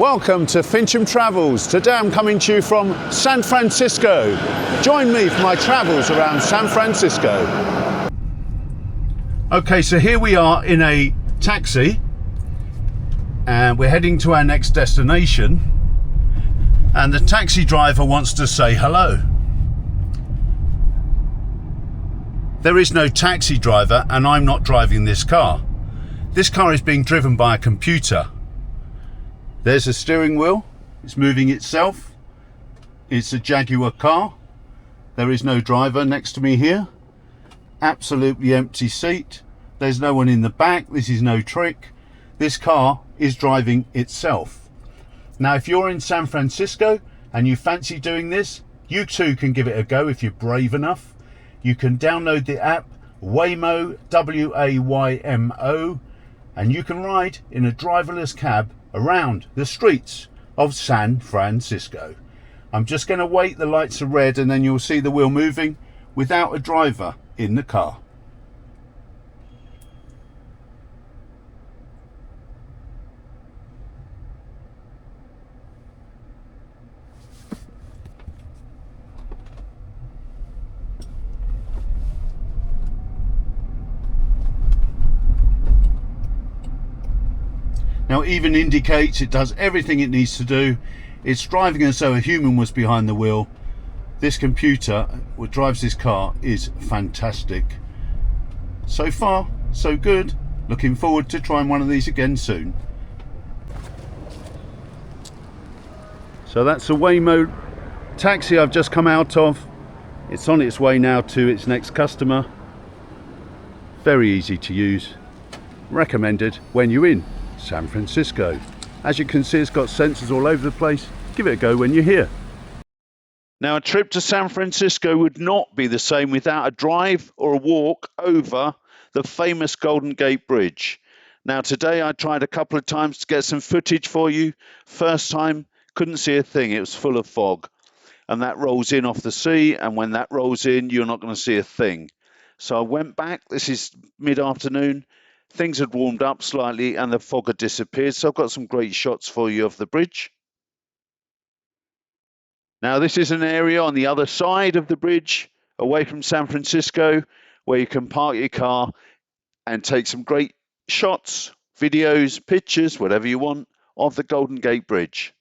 Welcome to Fincham Travels. Today I'm coming to you from San Francisco. Join me for my travels around San Francisco. Okay, so here we are in a taxi and we're heading to our next destination, and the taxi driver wants to say hello. There is no taxi driver and I'm not driving this car. This car is being driven by a computer. There's a steering wheel, it's moving itself. It's a Jaguar car. There is no driver next to me here. Absolutely empty seat. There's no one in the back. This is no trick. This car is driving itself. Now, if you're in San Francisco and you fancy doing this, you too can give it a go if you're brave enough. You can download the app Waymo, W-A-Y-M-O, and you can ride in a driverless cab around the streets of San Francisco. I'm just going to wait, the lights are red, and then you'll see the wheel moving without a driver in the car. Now, even indicates, it does everything it needs to do. It's driving as though a human was behind the wheel. This computer, what drives this car, is fantastic. So far, so good. Looking forward to trying one of these again soon. So that's a Waymo taxi I've just come out of. It's on its way now to its next customer. Very easy to use. Recommended when you're in San Francisco. As you can see, it's got sensors all over the place. Give it a go when you're here. Now, a trip to San Francisco would not be the same without a drive or a walk over the famous Golden Gate Bridge. Now, today I tried a couple of times to get some footage for you. First time, couldn't see a thing. It was full of fog. And that rolls in off the sea, and when that rolls in, you're not going to see a thing. So I went back. This is mid-afternoon. Things had warmed up slightly and the fog had disappeared, so I've got some great shots for you of the bridge. Now, this is an area on the other side of the bridge, away from San Francisco, where you can park your car and take some great shots, videos, pictures, whatever you want, of the Golden Gate Bridge.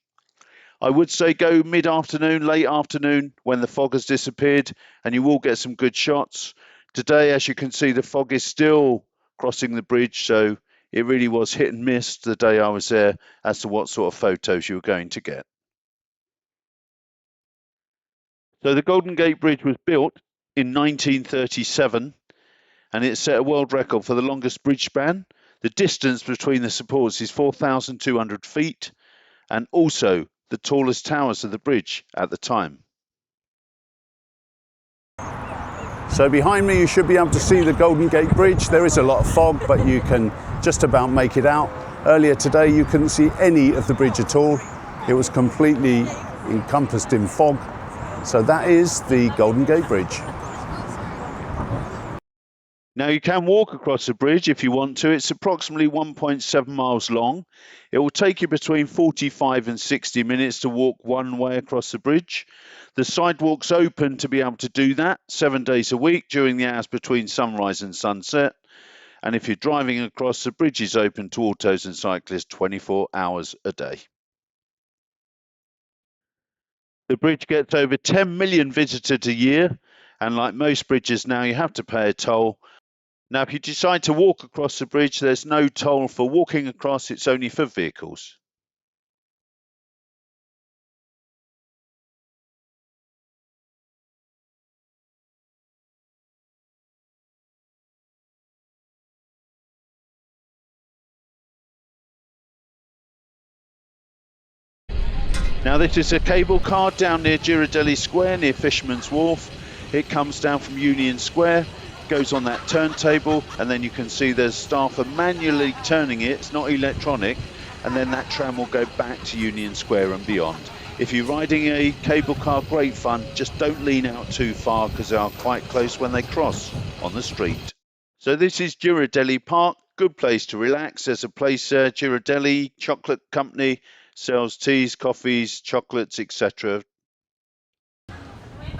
I would say go mid-afternoon, late afternoon, when the fog has disappeared, and you will get some good shots. Today, as you can see, the fog is still crossing the bridge, so it really was hit and miss the day I was there as to what sort of photos you were going to get. So the Golden Gate Bridge was built in 1937 and it set a world record for the longest bridge span. The distance between the supports is 4,200 feet and also the tallest towers of the bridge at the time. So behind me you should be able to see the Golden Gate Bridge. There is a lot of fog, but you can just about make it out. Earlier today you couldn't see any of the bridge at all. It was completely encompassed in fog. So that is the Golden Gate Bridge. Now, you can walk across the bridge if you want to. It's approximately 1.7 miles long. It will take you between 45 and 60 minutes to walk one way across the bridge. The sidewalk's open to be able to do that 7 days a week during the hours between sunrise and sunset. And if you're driving across, the bridge is open to autos and cyclists 24 hours a day. The bridge gets over 10 million visitors a year. And like most bridges now, you have to pay a toll. Now, if you decide to walk across the bridge, there's no toll for walking across. It's only for vehicles. Now, this is a cable car down near Ghirardelli Square, near Fisherman's Wharf. It comes down from Union Square, goes on that turntable, and then you can see there's staff are manually turning it. It's not electronic, and then that tram will go back to Union Square and beyond. If you're riding a cable car, great fun. Just don't lean out too far because they are quite close when they cross on the street. So this is Ghirardelli Park. Good place to relax. There's a place there, Ghirardelli Chocolate Company, sells teas, coffees, chocolates, etc.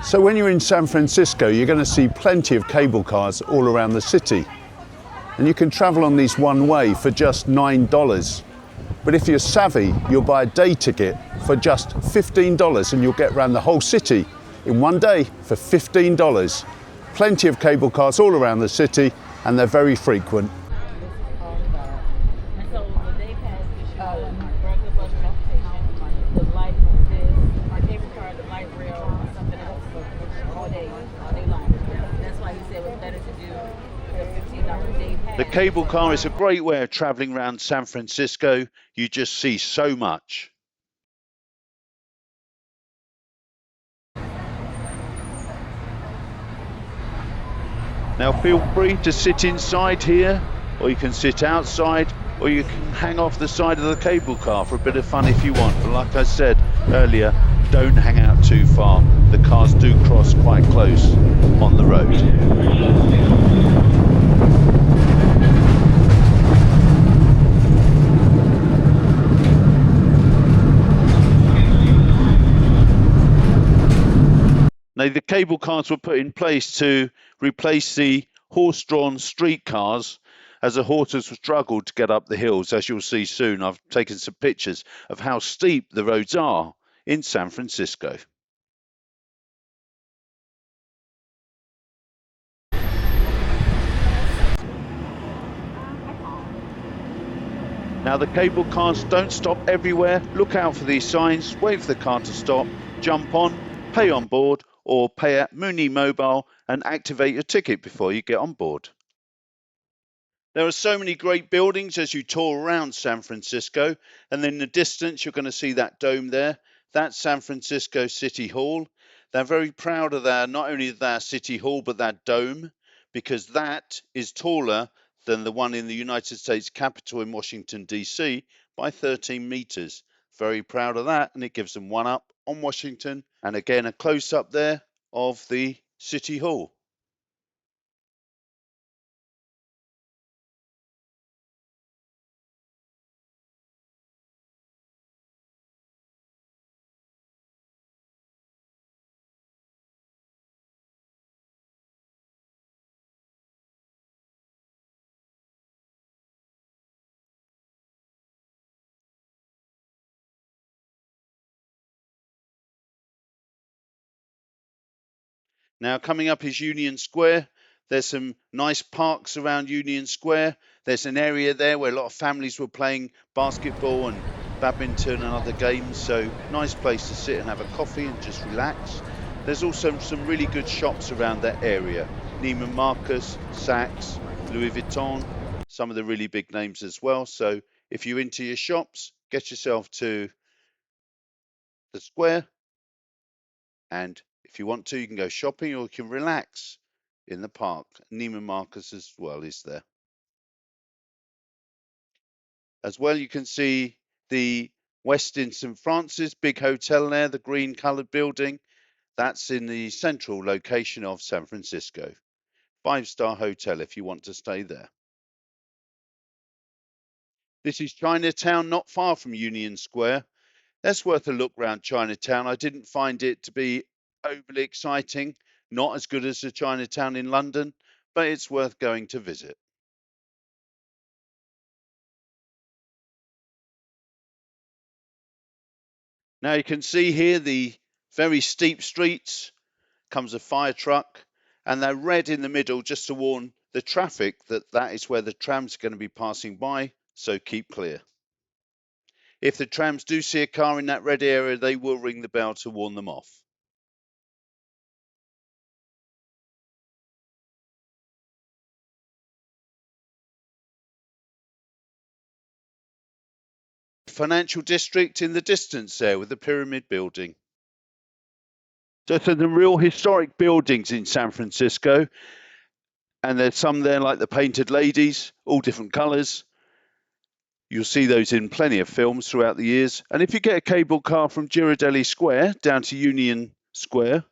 So when you're in San Francisco, you're going to see plenty of cable cars all around the city. And you can travel on these one way for just $9. But if you're savvy, you'll buy a day ticket for just $15 and you'll get around the whole city in one day for $15. Plenty of cable cars all around the city, and they're very frequent. The cable car is a great way of traveling around San Francisco. You just see so much. Now feel free to sit inside here, or you can sit outside, or you can hang off the side of the cable car for a bit of fun if you want. But like I said earlier, don't hang out too far. The cars do cross quite close on the road. Now, the cable cars were put in place to replace the horse-drawn streetcars as the horses struggled to get up the hills. As you'll see soon, I've taken some pictures of how steep the roads are in San Francisco. Now, the cable cars don't stop everywhere. Look out for these signs, wait for the car to stop, jump on, pay on board, or pay at Muni Mobile and activate your ticket before you get on board. There are so many great buildings as you tour around San Francisco, and in the distance you're going to see that dome there. That's San Francisco City Hall. They're very proud of not only their City Hall, but that dome, because that is taller than the one in the United States Capitol in Washington, D.C. by 13 meters. Very proud of that, and it gives them one up on Washington. And again, a close-up there of the City Hall. Now coming up is Union Square. There's some nice parks around Union Square. There's an area there where a lot of families were playing basketball and badminton and other games. So nice place to sit and have a coffee and just relax. There's also some really good shops around that area. Neiman Marcus, Saks, Louis Vuitton, some of the really big names as well. So if you're into your shops, get yourself to the square, and if you want to, you can go shopping or you can relax in the park. Neiman Marcus as well is there. As well, you can see the Westin St. Francis, big hotel there, the green coloured building. That's in the central location of San Francisco. 5-star hotel if you want to stay there. This is Chinatown, not far from Union Square. That's worth a look around Chinatown. I didn't find it to be overly exciting, not as good as the Chinatown in London, but it's worth going to visit. Now you can see here the very steep streets, comes a fire truck, and they're red in the middle just to warn the traffic that that is where the trams are going to be passing by, so keep clear. If the trams do see a car in that red area, they will ring the bell to warn them off. Financial district in the distance there with the pyramid building. So the real historic buildings in San Francisco, and there's some there like the Painted Ladies, all different colours. You'll see those in plenty of films throughout the years. And if you get a cable car from Ghirardelli Square down to Union Square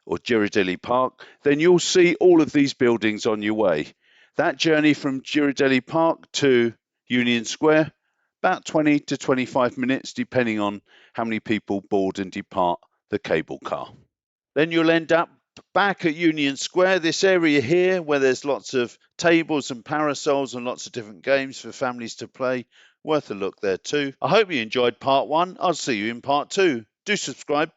or Ghirardelli Park, then you'll see all of these buildings on your way. That journey from Ghirardelli Park to Union Square, about 20 to 25 minutes, depending on how many people board and depart the cable car. Then you'll end up back at Union Square, this area here where there's lots of tables and parasols and lots of different games for families to play. Worth a look there too. I hope you enjoyed part 1. I'll see you in part 2. Do subscribe.